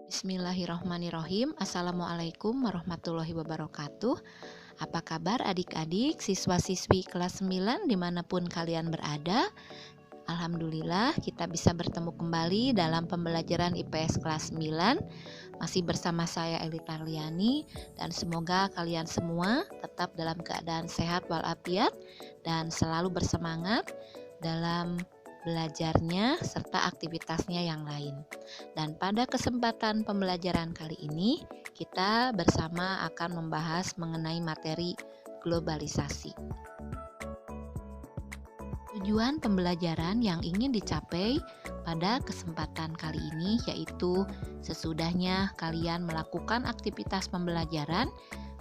Bismillahirrahmanirrahim. Assalamualaikum warahmatullahi wabarakatuh. Apa kabar adik-adik, siswa-siswi kelas 9 dimanapun kalian berada? Alhamdulillah kita bisa bertemu kembali dalam pembelajaran IPS kelas 9. Masih bersama saya Eli Parliani, dan semoga kalian semua tetap dalam keadaan sehat walafiat dan selalu bersemangat dalam belajarnya serta aktivitasnya yang lain. Dan pada kesempatan pembelajaran kali ini, kita bersama akan membahas mengenai materi globalisasi. Tujuan pembelajaran yang ingin dicapai pada kesempatan kali ini yaitu sesudahnya kalian melakukan aktivitas pembelajaran,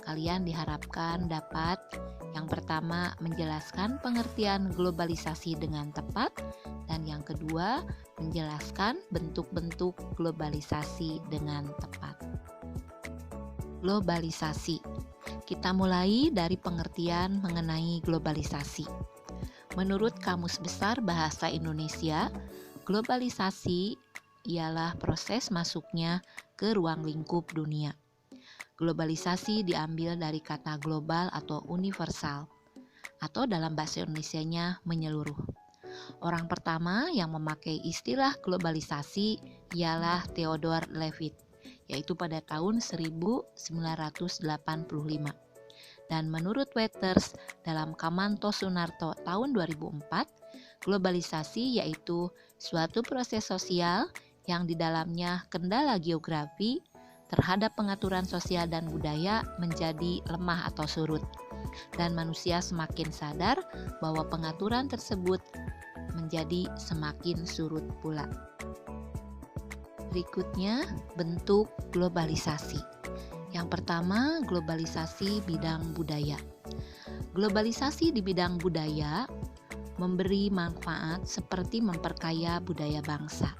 kalian diharapkan dapat yang pertama menjelaskan pengertian globalisasi dengan tepat, dan yang kedua menjelaskan bentuk-bentuk globalisasi dengan tepat. Globalisasi. Kita mulai dari pengertian mengenai globalisasi. Menurut Kamus Besar Bahasa Indonesia, globalisasi ialah proses masuknya ke ruang lingkup dunia. Globalisasi diambil dari kata global atau universal, atau dalam bahasa Indonesianya menyeluruh. Orang pertama yang memakai istilah globalisasi ialah Theodor Levitt, yaitu pada tahun 1985. Dan menurut Waters dalam Kamanto Sunarto tahun 2004, globalisasi yaitu suatu proses sosial yang di dalamnya kendala geografi terhadap pengaturan sosial dan budaya menjadi lemah atau surut, dan manusia semakin sadar bahwa pengaturan tersebut menjadi semakin surut pula. Berikutnya, bentuk globalisasi. Yang pertama, globalisasi bidang budaya. Globalisasi di bidang budaya memberi manfaat seperti memperkaya budaya bangsa.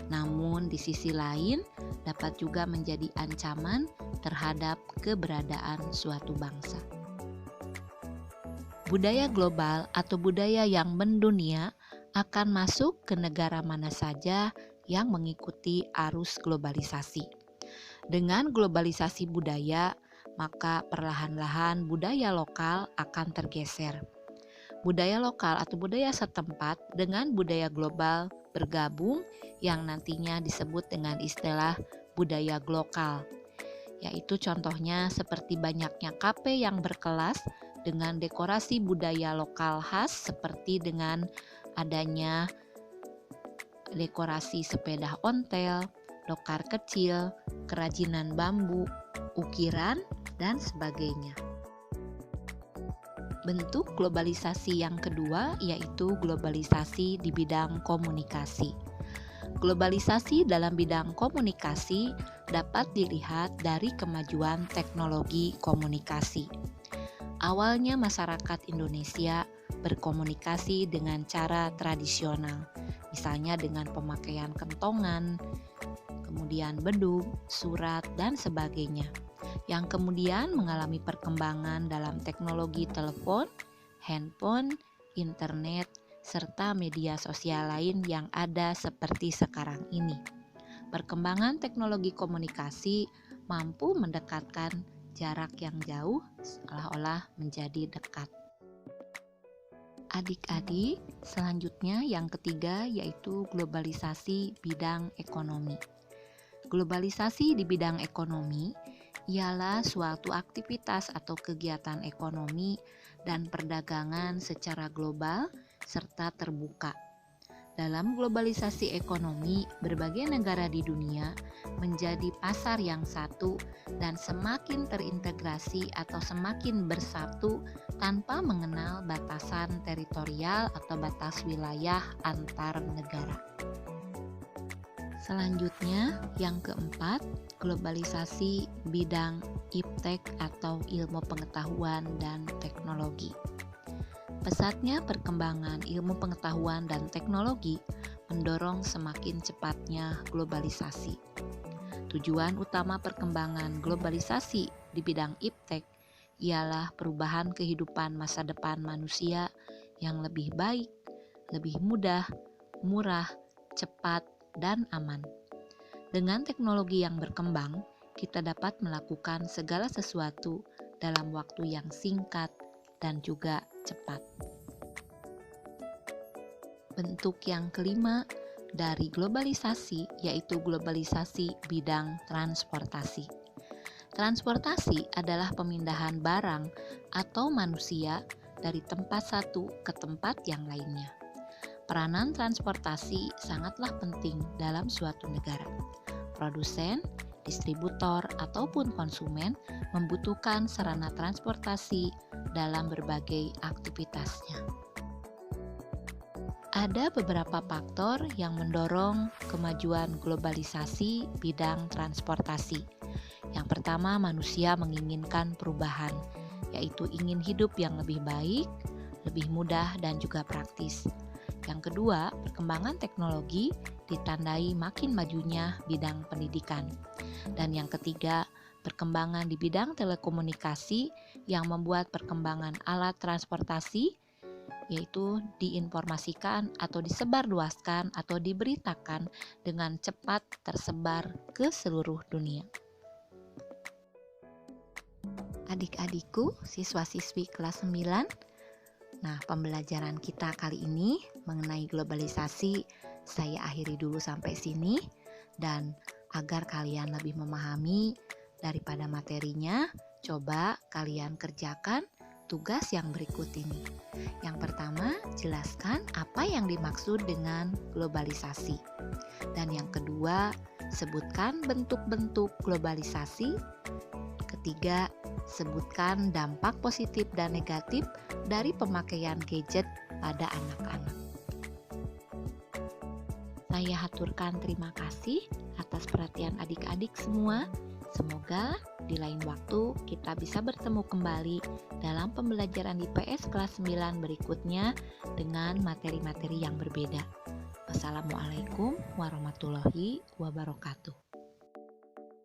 Namun di sisi lain dapat juga menjadi ancaman terhadap keberadaan suatu bangsa. Budaya global atau budaya yang mendunia akan masuk ke negara mana saja yang mengikuti arus globalisasi. Dengan globalisasi budaya, maka perlahan-lahan budaya lokal akan tergeser. Budaya lokal atau budaya setempat dengan budaya global bergabung yang nantinya disebut dengan istilah budaya glokal, yaitu contohnya seperti banyaknya kafe yang berkelas dengan dekorasi budaya lokal khas seperti dengan adanya dekorasi sepeda ontel, dokar kecil, kerajinan bambu, ukiran, dan sebagainya. Bentuk globalisasi yang kedua yaitu globalisasi di bidang komunikasi. Globalisasi dalam bidang komunikasi dapat dilihat dari kemajuan teknologi komunikasi. Awalnya masyarakat Indonesia berkomunikasi dengan cara tradisional, misalnya dengan pemakaian kentongan, kemudian bedug, surat, dan sebagainya, yang kemudian mengalami perkembangan dalam teknologi telepon, handphone, internet, serta media sosial lain yang ada seperti sekarang ini. Perkembangan teknologi komunikasi mampu mendekatkan jarak yang jauh seolah-olah menjadi dekat. Adik-adik, selanjutnya yang ketiga yaitu globalisasi bidang ekonomi. Globalisasi di bidang ekonomi ialah suatu aktivitas atau kegiatan ekonomi dan perdagangan secara global serta terbuka. Dalam globalisasi ekonomi, berbagai negara di dunia menjadi pasar yang satu dan semakin terintegrasi atau semakin bersatu tanpa mengenal batasan teritorial atau batas wilayah antar negara. Selanjutnya, yang keempat, globalisasi bidang iptek atau ilmu pengetahuan dan teknologi. Pesatnya perkembangan ilmu pengetahuan dan teknologi mendorong semakin cepatnya globalisasi. Tujuan utama perkembangan globalisasi di bidang iptek ialah perubahan kehidupan masa depan manusia yang lebih baik, lebih mudah, murah, cepat, dan aman. Dengan teknologi yang berkembang, kita dapat melakukan segala sesuatu dalam waktu yang singkat dan juga cepat. Bentuk yang kelima dari globalisasi yaitu globalisasi bidang transportasi. Transportasi adalah pemindahan barang atau manusia dari tempat satu ke tempat yang lainnya. Peranan transportasi sangatlah penting dalam suatu negara. Produsen, distributor, ataupun konsumen membutuhkan sarana transportasi dalam berbagai aktivitasnya. Ada beberapa faktor yang mendorong kemajuan globalisasi bidang transportasi. Yang pertama, manusia menginginkan perubahan, yaitu ingin hidup yang lebih baik, lebih mudah, dan juga praktis. Yang kedua, perkembangan teknologi ditandai makin majunya bidang pendidikan. Dan yang ketiga, perkembangan di bidang telekomunikasi yang membuat perkembangan alat transportasi yaitu diinformasikan atau disebarluaskan atau diberitakan dengan cepat tersebar ke seluruh dunia. Adik-adikku, siswa-siswi kelas 9, nah pembelajaran kita kali ini mengenai globalisasi saya akhiri dulu sampai sini, dan agar kalian lebih memahami daripada materinya, coba kalian kerjakan tugas yang berikut ini. Yang pertama, jelaskan apa yang dimaksud dengan globalisasi. Dan yang kedua, sebutkan bentuk-bentuk globalisasi. Ketiga, sebutkan dampak positif dan negatif dari pemakaian gadget pada anak-anak. Saya haturkan terima kasih atas perhatian adik-adik semua. Semoga di lain waktu kita bisa bertemu kembali dalam pembelajaran IPS kelas 9 berikutnya dengan materi-materi yang berbeda. Wassalamualaikum warahmatullahi wabarakatuh.